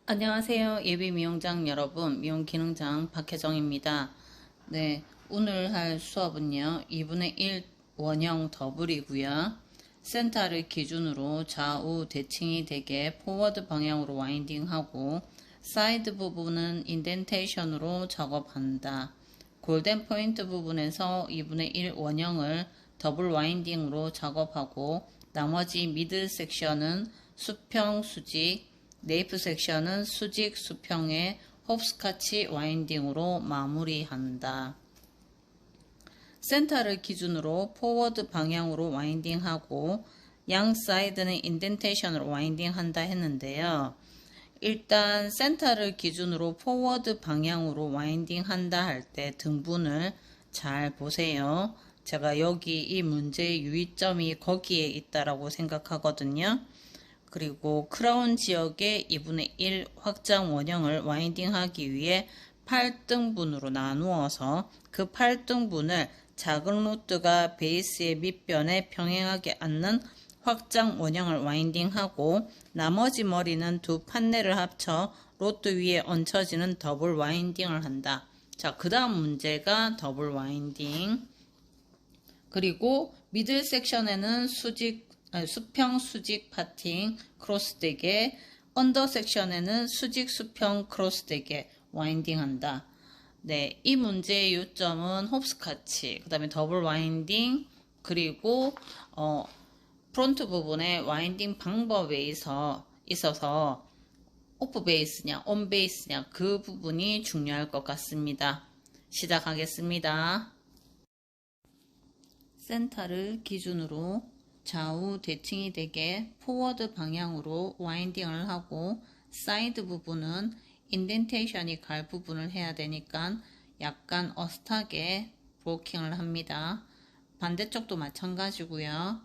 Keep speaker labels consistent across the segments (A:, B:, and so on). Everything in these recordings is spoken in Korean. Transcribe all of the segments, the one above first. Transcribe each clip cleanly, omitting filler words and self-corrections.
A: 안녕하세요. 예비 미용장 여러분, 미용 기능장 박혜정입니다. 네, 오늘 할 수업은요, 2분의 1 원형 더블이고요. 센터를 기준으로 좌우 대칭이 되게 포워드 방향으로 와인딩하고, 사이드 부분은 인덴테이션으로 작업한다. 골든 포인트 부분에서 2분의 1 원형을 더블 와인딩으로 작업하고, 나머지 미들 섹션은 수평, 수직, 네이프 섹션은 수직, 수평의 홉스카치 와인딩으로 마무리한다. 센터를 기준으로 포워드 방향으로 와인딩하고 양 사이드는 인덴테이션으로 와인딩한다 했는데요. 일단 센터를 기준으로 포워드 방향으로 와인딩한다 할 때 등분을 잘 보세요. 제가 여기 이 문제의 유의점이 거기에 있다라고 생각하거든요. 그리고 크라운 지역의 2분의 1 확장 원형을 와인딩하기 위해 8등분으로 나누어서 그 8등분을 작은 로트가 베이스의 밑변에 평행하게 앉는 확장 원형을 와인딩하고 나머지 머리는 두 판넬을 합쳐 로트 위에 얹혀지는 더블 와인딩을 한다. 자, 그 다음 문제가 더블 와인딩. 그리고 미들 섹션에는 수평 수직 파팅 크로스 되게, 언더 섹션에는 수직 수평 크로스 되게 와인딩 한다. 네, 이 문제의 요점은 홉스카치, 그 다음에 더블 와인딩, 그리고 프론트 부분에 와인딩 방법에 있어서 오프 베이스냐 온 베이스냐 그 부분이 중요할 것 같습니다. 시작하겠습니다. 센터를 기준으로 좌우 대칭이 되게 포워드 방향으로 와인딩을 하고 사이드 부분은 인덴테이션이 갈 부분을 해야 되니까 약간 어슷하게 브로킹을 합니다. 반대쪽도 마찬가지고요.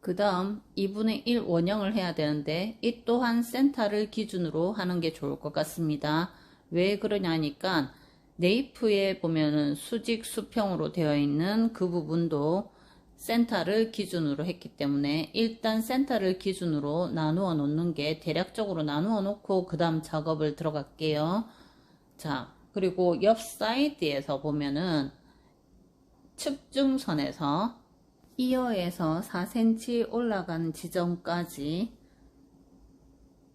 A: 그 다음 2분의 1 원형을 해야 되는데 이 또한 센터를 기준으로 하는 게 좋을 것 같습니다. 왜 그러냐니까 네이프에 보면은 수직 수평으로 되어 있는 그 부분도 센터를 기준으로 했기 때문에 일단 센터를 기준으로 나누어 놓는 게 대략적으로 나누어 놓고 그 다음 작업을 들어갈게요. 자, 그리고 옆 사이드에서 보면은 측중선에서 이어에서 4cm 올라간 지점까지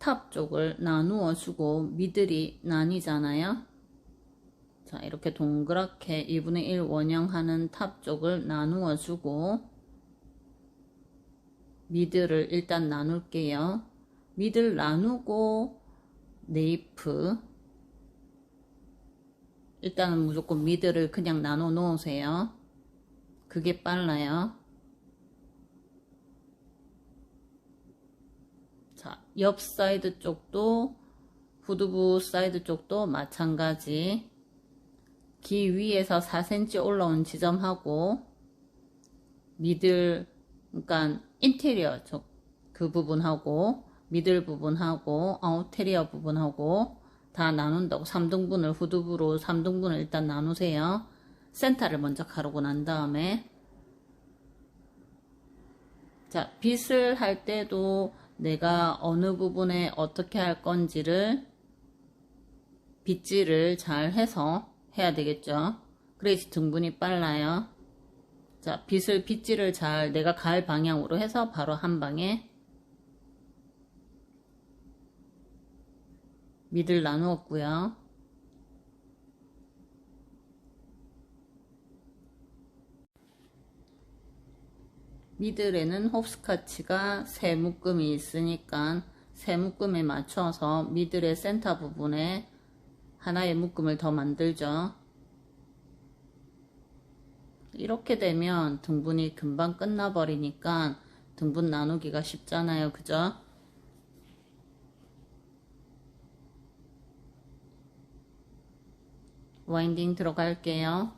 A: 탑 쪽을 나누어 주고 미들이 나뉘잖아요. 자, 이렇게 동그랗게 2분의 1 원형하는 탑 쪽을 나누어 주고 미들을 일단 나눌게요. 미들 나누고 네이프, 일단은 무조건 미들을 그냥 나눠 놓으세요. 그게 빨라요. 자, 옆 사이드 쪽도 후두부 사이드 쪽도 마찬가지. 기 위에서 4cm 올라온 지점하고 미들, 그러니까 인테리어 쪽 그 부분하고 미들 부분하고 아웃테리어 부분하고 다 나눈다고 3등분을 후두부로 3등분을 일단 나누세요. 센터를 먼저 가르고 난 다음에 자, 빗을 할 때도 내가 어느 부분에 어떻게 할 건지를 빗질을 잘 해서 해야 되겠죠. 그래야지 등분이 빨라요. 자, 빗질을 잘 내가 갈 방향으로 해서 바로 한 방에 미들 나누었고요. 미들에는 홉스카치가 세 묶음이 있으니까 세 묶음에 맞춰서 미들의 센터 부분에 하나의 묶음을 더 만들죠. 이렇게 되면 등분이 금방 끝나버리니까 등분 나누기가 쉽잖아요. 그죠? 와인딩 들어갈게요.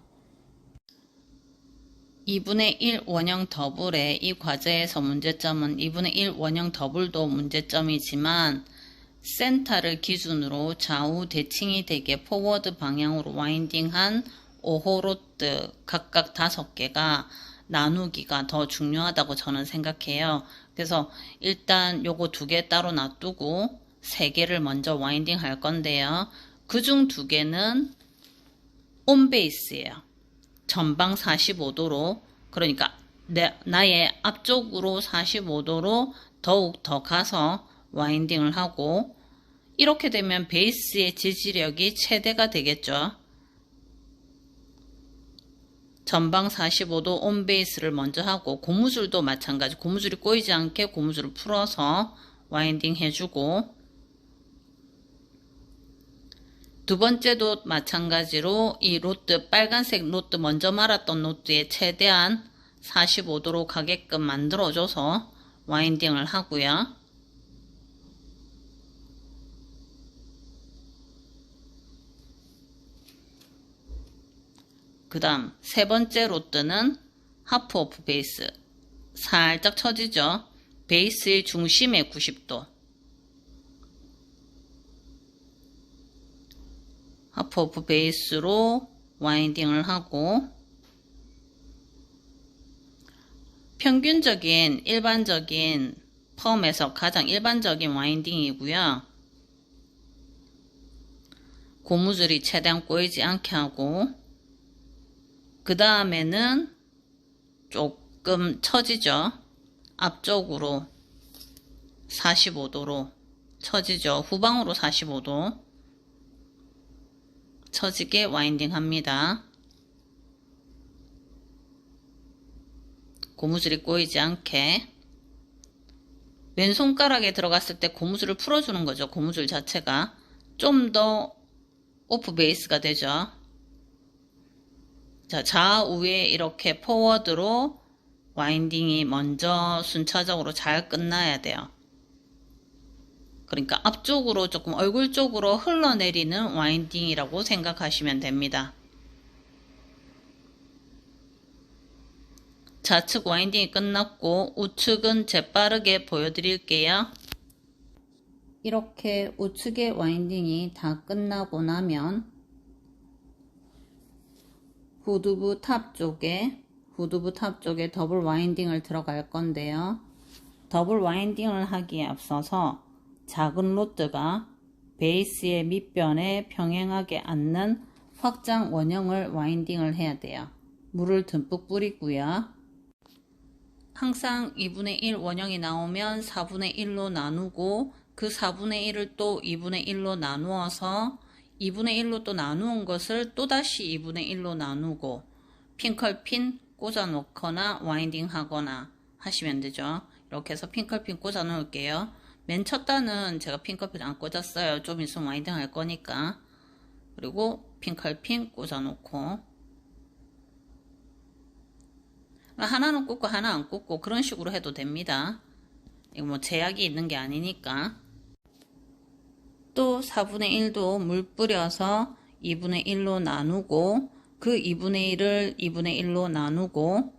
A: 2분의 1 원형 더블의 이 과제에서 문제점은 2분의 1 원형 더블도 문제점이지만 센터를 기준으로 좌우 대칭이 되게 포워드 방향으로 와인딩한 5호 로트 각각 5개가 나누기가 더 중요하다고 저는 생각해요. 그래서 일단 요거 2개 따로 놔두고 3개를 먼저 와인딩 할 건데요. 그중 2개는 온 베이스예요. 전방 45도로, 그러니까 나의 앞쪽으로 45도로 더욱 더 가서 와인딩을 하고, 이렇게 되면 베이스의 지지력이 최대가 되겠죠. 전방 45도 온 베이스를 먼저 하고, 고무줄도 마찬가지, 고무줄이 꼬이지 않게 고무줄을 풀어서 와인딩 해주고, 두 번째도 마찬가지로 이 로트, 빨간색 로트, 먼저 말았던 로트에 최대한 45도로 가게끔 만들어줘서 와인딩을 하고요. 그 다음 세 번째 로트는 하프 오프 베이스, 살짝 처지죠. 베이스의 중심에 90도, 하프 오프 베이스로 와인딩을 하고, 평균적인 일반적인 펌에서 가장 일반적인 와인딩이고요. 고무줄이 최대한 꼬이지 않게 하고, 그 다음에는 조금 처지죠. 앞쪽으로 45도로 처지죠. 후방으로 45도 처지게 와인딩 합니다. 고무줄이 꼬이지 않게. 왼손가락에 들어갔을 때 고무줄을 풀어주는 거죠. 고무줄 자체가 좀 더 오프 베이스가 되죠. 자, 좌우에 이렇게 포워드로 와인딩이 먼저 순차적으로 잘 끝나야 돼요. 그러니까 앞쪽으로 조금 얼굴 쪽으로 흘러내리는 와인딩이라고 생각하시면 됩니다. 좌측 와인딩이 끝났고 우측은 재빠르게 보여드릴게요. 이렇게 우측의 와인딩이 다 끝나고 나면 후두부 탑 쪽에 더블 와인딩을 들어갈 건데요. 더블 와인딩을 하기에 앞서서 작은 로트가 베이스의 밑변에 평행하게 앉는 확장 원형을 와인딩을 해야 돼요. 물을 듬뿍 뿌리고요. 항상 2분의 1 원형이 나오면 4분의 1로 나누고, 그 4분의 1을 또 2분의 1로 나누어서 2분의 1로 또 나누은 것을 또다시 2분의 1로 나누고 핑컬핀 꽂아 놓거나 와인딩 하거나 하시면 되죠. 이렇게 해서 핑컬핀 꽂아 놓을게요. 맨 첫 단은 제가 핑컬핀 안 꽂았어요. 좀 있으면 와인딩 할 거니까. 그리고 핑컬핀 꽂아 놓고, 하나는 꽂고 하나 안 꽂고 그런 식으로 해도 됩니다. 이거 뭐 제약이 있는 게 아니니까. 또 4분의 1도 물 뿌려서 2분의 1로 나누고, 그 2분의 1을 2분의 1로 나누고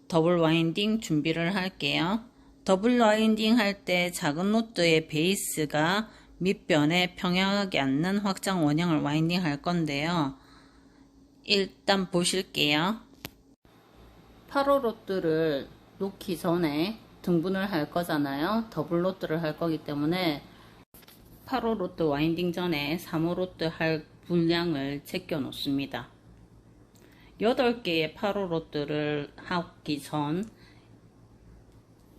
A: 더블 와인딩 준비를 할게요. 더블 와인딩 할 때 작은 로트의 베이스가 밑변에 평행하게 앉는 확장 원형을 와인딩 할 건데요. 일단 보실게요. 8호 로트를 놓기 전에 등분을 할 거잖아요. 더블 로트를 할 거기 때문에 8호 로트 와인딩 전에 3호 로트 할 분량을 제껴 놓습니다. 8개의 8호 로트를 하기 전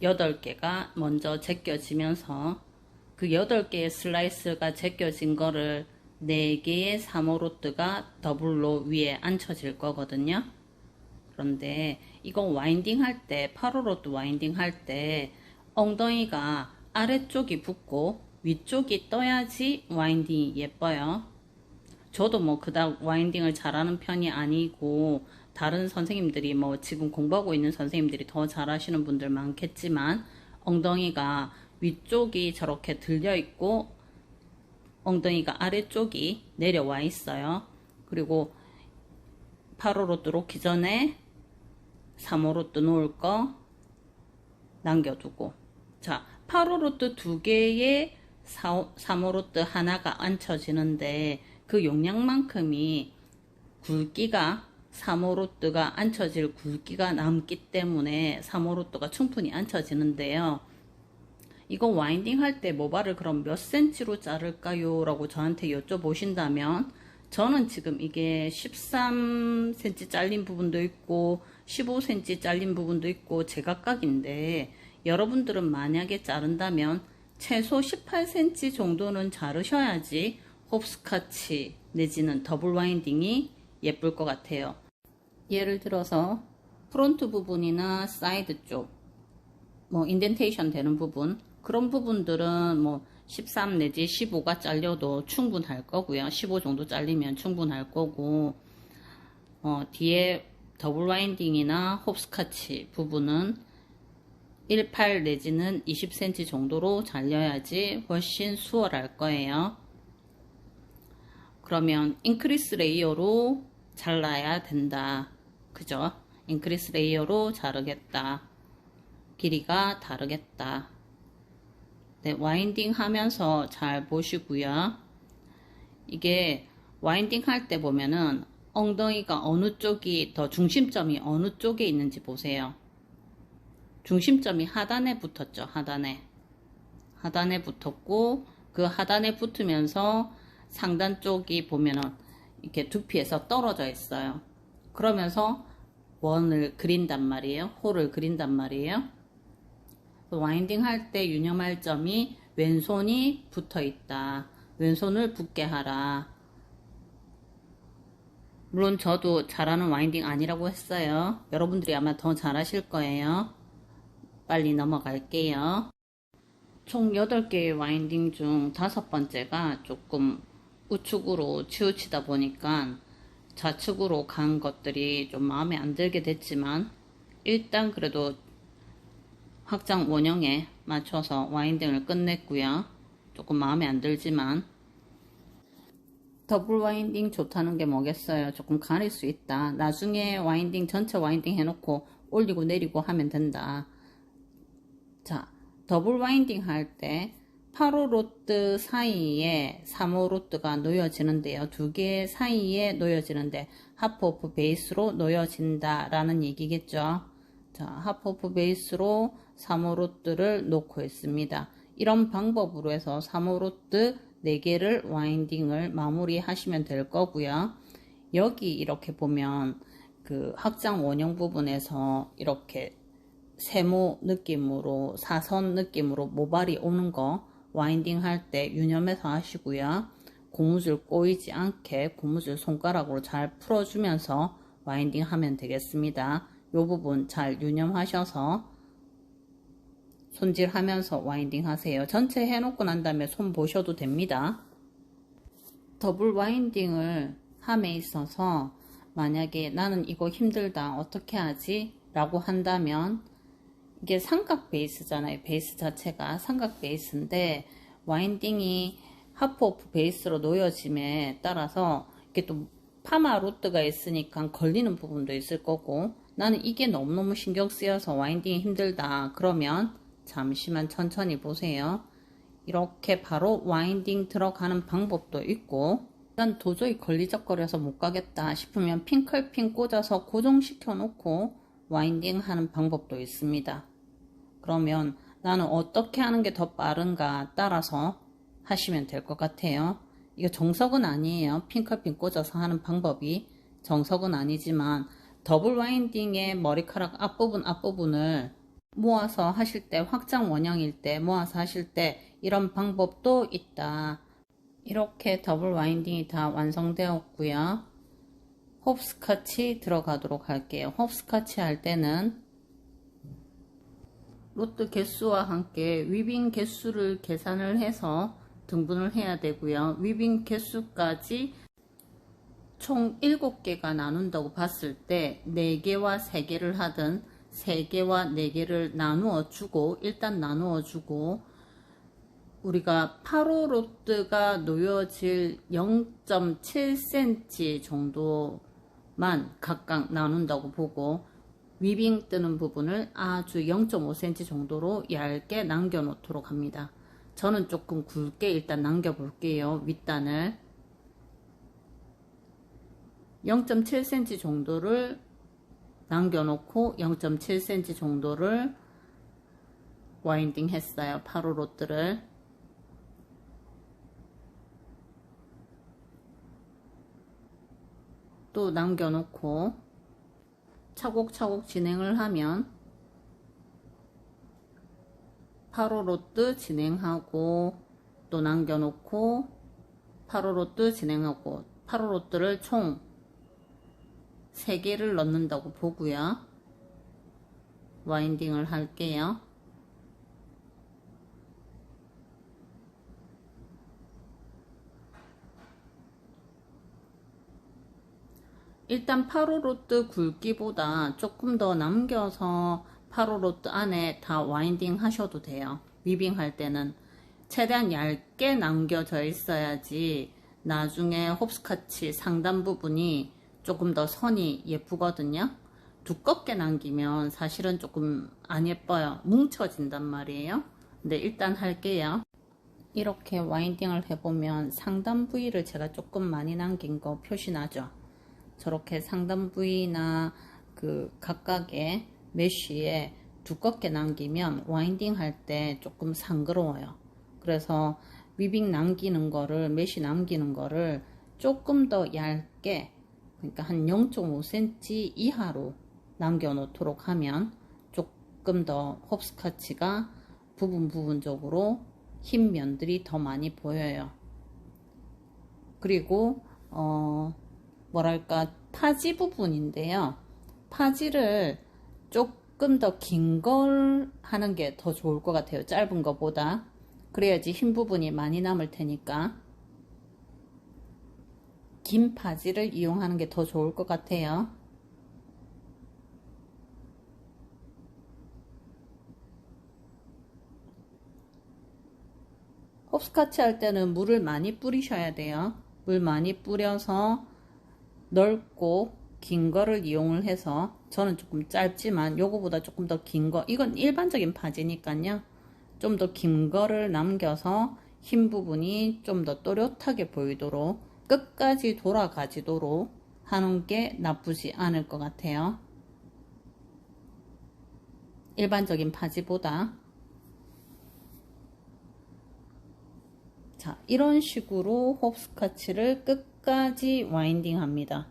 A: 8개가 먼저 제껴지면서 그 8개의 슬라이스가 제껴진 거를 4개의 3호 로트가 더블로 위에 앉혀질 거거든요. 그런데 이거 와인딩 할 때, 8호 로트 와인딩 할 때 엉덩이가 아래쪽이 붙고 위쪽이 떠야지 와인딩이 예뻐요. 저도 뭐 그닥 와인딩을 잘하는 편이 아니고, 다른 선생님들이 뭐 지금 공부하고 있는 선생님들이 더 잘하시는 분들 많겠지만, 엉덩이가 위쪽이 저렇게 들려 있고 엉덩이가 아래쪽이 내려와 있어요. 그리고 8호 로트 놓기 전에 3호 로트 놓을 거 남겨두고, 자, 8호 로트 2개에 3호 로트 하나가 앉혀지는데 그 용량만큼이 굵기가 3호 로트가 앉혀질 굵기가 남기 때문에 3호 로트가 충분히 앉혀지는데요. 이거 와인딩 할 때 모발을 그럼 몇 cm로 자를까요? 라고 저한테 여쭤보신다면 저는 지금 이게 13cm 잘린 부분도 있고 15cm 잘린 부분도 있고 제각각인데 여러분들은 만약에 자른다면 최소 18cm 정도는 자르셔야지 홉스카치 내지는 더블 와인딩이 예쁠 것 같아요. 예를 들어서 프론트 부분이나 사이드 쪽, 뭐 인덴테이션 되는 부분, 그런 부분들은 뭐 13 내지 15가 잘려도 충분할 거고요. 15 정도 잘리면 충분할 거고, 뒤에 더블 와인딩이나 홉스카치 부분은 18 내지는 20cm 정도로 잘려야지 훨씬 수월할 거예요. 그러면 인크리스 레이어로 잘라야 된다. 그죠? 인크리스 레이어로 자르겠다. 길이가 다르겠다. 네, 와인딩 하면서 잘 보시고요. 이게 와인딩 할 때 보면은 엉덩이가 어느 쪽이 더 중심점이 어느 쪽에 있는지 보세요. 중심점이 하단에 붙었죠. 하단에 붙었고 그 하단에 붙으면서 상단 쪽이 보면은 이렇게 두피에서 떨어져 있어요. 그러면서 원을 그린단 말이에요. 홀을 그린단 말이에요. 와인딩 할 때 유념할 점이 왼손이 붙어 있다. 왼손을 붙게 하라. 물론 저도 잘하는 와인딩 아니라고 했어요. 여러분들이 아마 더 잘하실 거예요. 빨리 넘어갈게요. 총 8개의 와인딩 중 5번째가 조금 우측으로 치우치다 보니까 좌측으로 간 것들이 좀 마음에 안 들게 됐지만 일단 그래도 확장 원형에 맞춰서 와인딩을 끝냈고요. 조금 마음에 안 들지만 더블 와인딩 좋다는 게 뭐겠어요. 조금 가릴 수 있다. 나중에 와인딩 전체 와인딩 해놓고 올리고 내리고 하면 된다. 자, 더블 와인딩 할 때 8호 로트 사이에 3호 로트가 놓여지는데요. 두 개 사이에 놓여지는데 하프 오프 베이스로 놓여진다 라는 얘기겠죠. 자, 하프 오프 베이스로 3호 로트를 놓고 있습니다. 이런 방법으로 해서 3호 로트 4개를 와인딩을 마무리 하시면 될 거고요. 여기 이렇게 보면 그 확장 원형 부분에서 이렇게 세모 느낌으로 사선 느낌으로 모발이 오는 거 와인딩 할 때 유념해서 하시고요. 고무줄 꼬이지 않게 고무줄 손가락으로 잘 풀어주면서 와인딩 하면 되겠습니다. 이 부분 잘 유념하셔서 손질하면서 와인딩 하세요. 전체 해놓고 난 다음에 손 보셔도 됩니다. 더블 와인딩을 함에 있어서 만약에 나는 이거 힘들다 어떻게 하지? 라고 한다면 이게 삼각 베이스잖아요. 베이스 자체가 삼각 베이스인데 와인딩이 하프 오프 베이스로 놓여짐에 따라서 이게 또 파마 로트가 있으니까 걸리는 부분도 있을 거고 나는 이게 너무너무 신경 쓰여서 와인딩이 힘들다 그러면 잠시만 천천히 보세요. 이렇게 바로 와인딩 들어가는 방법도 있고 난 도저히 걸리적거려서 못 가겠다 싶으면 핑클핀 꽂아서 고정시켜 놓고 와인딩 하는 방법도 있습니다. 그러면 나는 어떻게 하는 게 더 빠른가 따라서 하시면 될 것 같아요. 이거 정석은 아니에요. 핑클핀 꽂아서 하는 방법이 정석은 아니지만 더블 와인딩의 머리카락 앞부분을 모아서 하실 때 확장 원형일 때 모아서 하실 때 이런 방법도 있다. 이렇게 더블 와인딩이 다 완성되었고요. 홉스카치 들어가도록 할게요. 홉스카치 할 때는 로트 개수와 함께 위빙 개수를 계산을 해서 등분을 해야 되고요. 위빙 개수까지 총 7개가 나눈다고 봤을 때 4개와 3개를 하든 3개와 4개를 나누어 주고 일단 나누어 주고 우리가 8호 로트가 놓여질 0.7cm 정도만 각각 나눈다고 보고 위빙 뜨는 부분을 아주 0.5cm 정도로 얇게 남겨 놓도록 합니다. 저는 조금 굵게 일단 남겨 볼게요. 윗단을 0.7cm 정도를 남겨 놓고 0.7cm 정도를 와인딩 했어요. 8호 로드를. 또 남겨놓고 차곡차곡 진행을 하면 8호 로드 진행하고 또 남겨놓고 8호 로드 진행하고 8호 로드를 총 3개를 넣는다고 보고요. 와인딩을 할게요. 일단 8호 로드 굵기보다 조금 더 남겨서 8호 로드 안에 다 와인딩 하셔도 돼요. 위빙 할 때는 최대한 얇게 남겨져 있어야지 나중에 홉스카치 상단 부분이 조금 더 선이 예쁘거든요. 두껍게 남기면 사실은 조금 안 예뻐요. 뭉쳐진단 말이에요. 근데 일단 할게요. 이렇게 와인딩을 해보면 상단 부위를 제가 조금 많이 남긴 거 표시나죠. 저렇게 상단 부위나 그 각각의 메쉬에 두껍게 남기면 와인딩 할 때 조금 상그러워요. 그래서 위빙 남기는 거를, 메쉬 남기는 거를 조금 더 얇게, 그러니까 한 0.5cm 이하로 남겨 놓도록 하면 조금 더 홉스카치가 부분적으로 흰 면들이 더 많이 보여요. 그리고 뭐랄까, 파지 부분인데요. 파지를 조금 더 긴 걸 하는 게 더 좋을 것 같아요. 짧은 것보다. 그래야지 흰 부분이 많이 남을 테니까. 긴 파지를 이용하는 게 더 좋을 것 같아요. 홉스카치 할 때는 물을 많이 뿌리셔야 돼요. 물 많이 뿌려서 넓고 긴 거를 이용을 해서, 저는 조금 짧지만 요거보다 조금 더 긴 거, 이건 일반적인 바지니까요. 좀 더 긴 거를 남겨서 흰 부분이 좀 더 또렷하게 보이도록 끝까지 돌아가지도록 하는 게 나쁘지 않을 것 같아요. 일반적인 바지보다. 자, 이런 식으로 홉스카치를 끝까지 와인딩 합니다.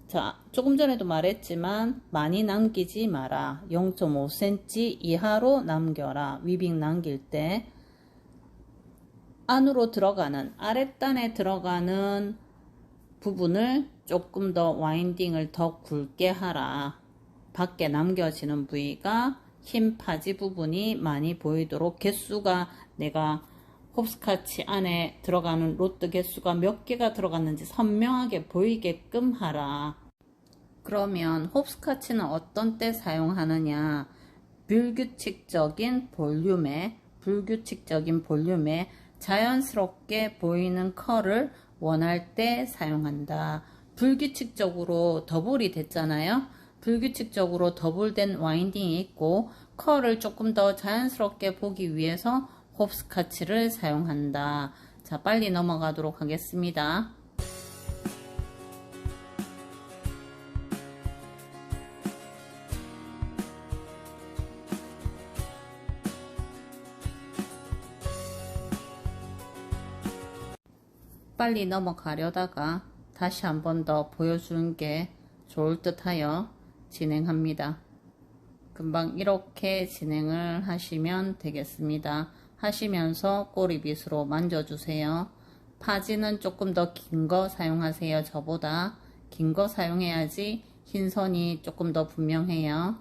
A: 자, 조금 전에도 말했지만 많이 남기지 마라. 0.5cm 이하로 남겨라. 위빙 남길 때 안으로 들어가는, 아랫단에 들어가는 부분을 조금 더 와인딩을 더 굵게 하라. 밖에 남겨지는 부위가 흰 파지 부분이 많이 보이도록, 개수가 내가 홉스카치 안에 들어가는 로드 개수가 몇 개가 들어갔는지 선명하게 보이게끔 하라. 그러면 홉스카치는 어떤 때 사용하느냐? 불규칙적인 볼륨에 자연스럽게 보이는 컬을 원할 때 사용한다. 불규칙적으로 더블이 됐잖아요. 불규칙적으로 더블된 와인딩이 있고, 컬을 조금 더 자연스럽게 보기 위해서 홉스카치를 사용한다. 자, 빨리 넘어가도록 하겠습니다. 빨리 넘어가려다가 다시 한 번 더 보여주는 게 좋을 듯 하여 진행합니다. 금방 이렇게 진행을 하시면 되겠습니다. 하시면서 꼬리빗으로 만져주세요. 파지는 조금 더 긴 거 사용하세요. 저보다 긴 거 사용해야지 흰선이 조금 더 분명해요.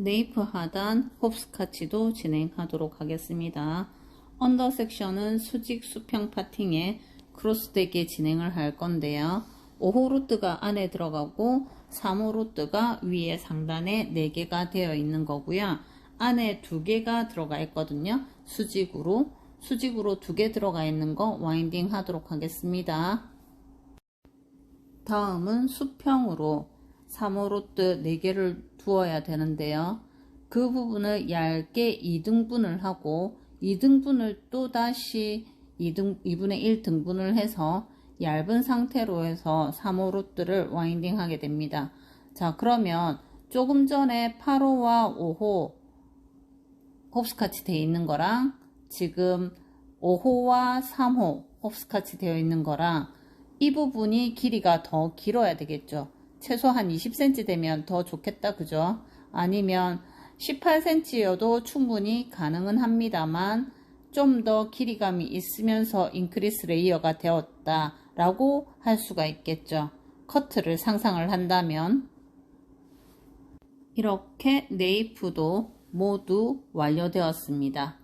A: 네이프 하단 홉스카치도 진행하도록 하겠습니다. 언더 섹션은 수직 수평 파팅에 크로스되게 진행을 할 건데요. 5호 루트가 안에 들어가고 3호 루트가 위에 상단에 4개가 되어 있는 거고요. 안에 2개가 들어가 있거든요. 수직으로 2개 들어가 있는 거 와인딩 하도록 하겠습니다. 다음은 수평으로 3호 루트 4개를 두어야 되는데요. 그 부분을 얇게 2등분을 하고 2등분을 또다시 2분의 1 등분을 해서 얇은 상태로 해서 3호 루트를 와인딩 하게 됩니다. 자, 그러면 조금 전에 8호와 5호 홉스카치 되어 있는 거랑 지금 5호와 3호 홉스카치 되어 있는 거랑 이 부분이 길이가 더 길어야 되겠죠. 최소한 20cm 되면 더 좋겠다, 그죠? 아니면 18cm여도 충분히 가능은 합니다만 좀 더 길이감이 있으면서 인크리스 레이어가 되었다 라고 할 수가 있겠죠. 커트를 상상을 한다면. 이렇게 네이프도 모두 완료되었습니다.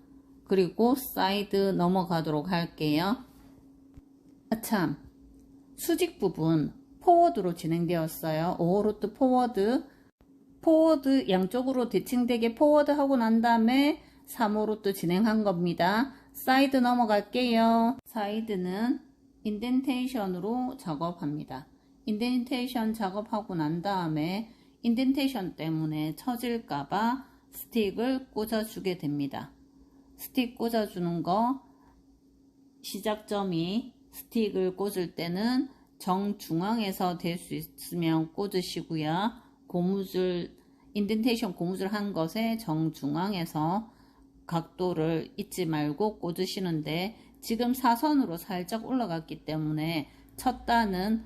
A: 그리고 사이드 넘어가도록 할게요. 아참, 수직 부분 포워드로 진행되었어요. 5호 루트 포워드 양쪽으로 대칭되게 포워드 하고 난 다음에 3호 루트 진행한 겁니다. 사이드 넘어갈게요. 사이드는 인덴테이션으로 작업합니다. 인덴테이션 작업하고 난 다음에 인덴테이션 때문에 처질까봐 스틱을 꽂아주게 됩니다. 스틱 꽂아주는 거 시작점이 스틱을 꽂을 때는 정중앙에서 될 수 있으면 꽂으시고요. 고무줄, 인덴테이션 고무줄 한 것에 정중앙에서 각도를 잊지 말고 꽂으시는데 지금 사선으로 살짝 올라갔기 때문에 첫 단은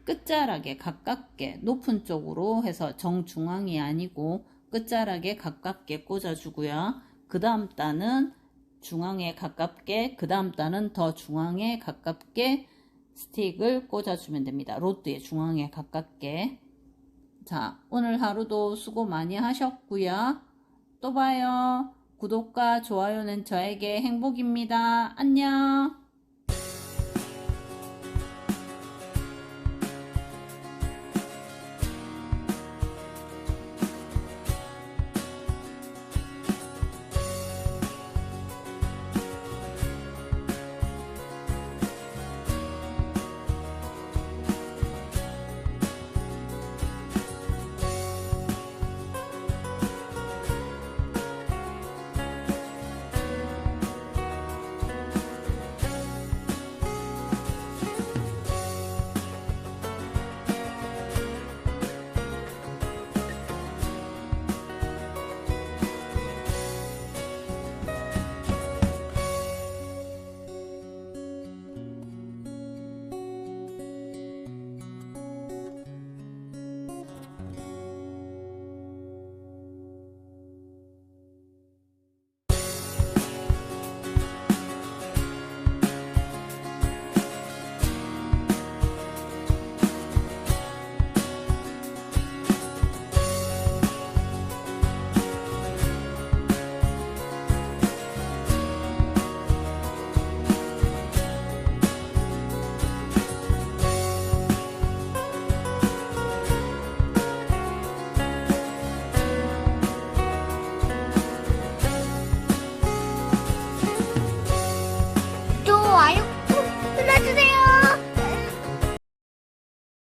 A: 끝자락에 가깝게 높은 쪽으로 해서 정중앙이 아니고 끝자락에 가깝게 꽂아주고요. 그 다음 단은 중앙에 가깝게, 그 다음 단은 더 중앙에 가깝게 스틱을 꽂아주면 됩니다. 로드의 중앙에 가깝게. 자, 오늘 하루도 수고 많이 하셨고요. 또 봐요. 구독과 좋아요는 저에게 행복입니다. 안녕.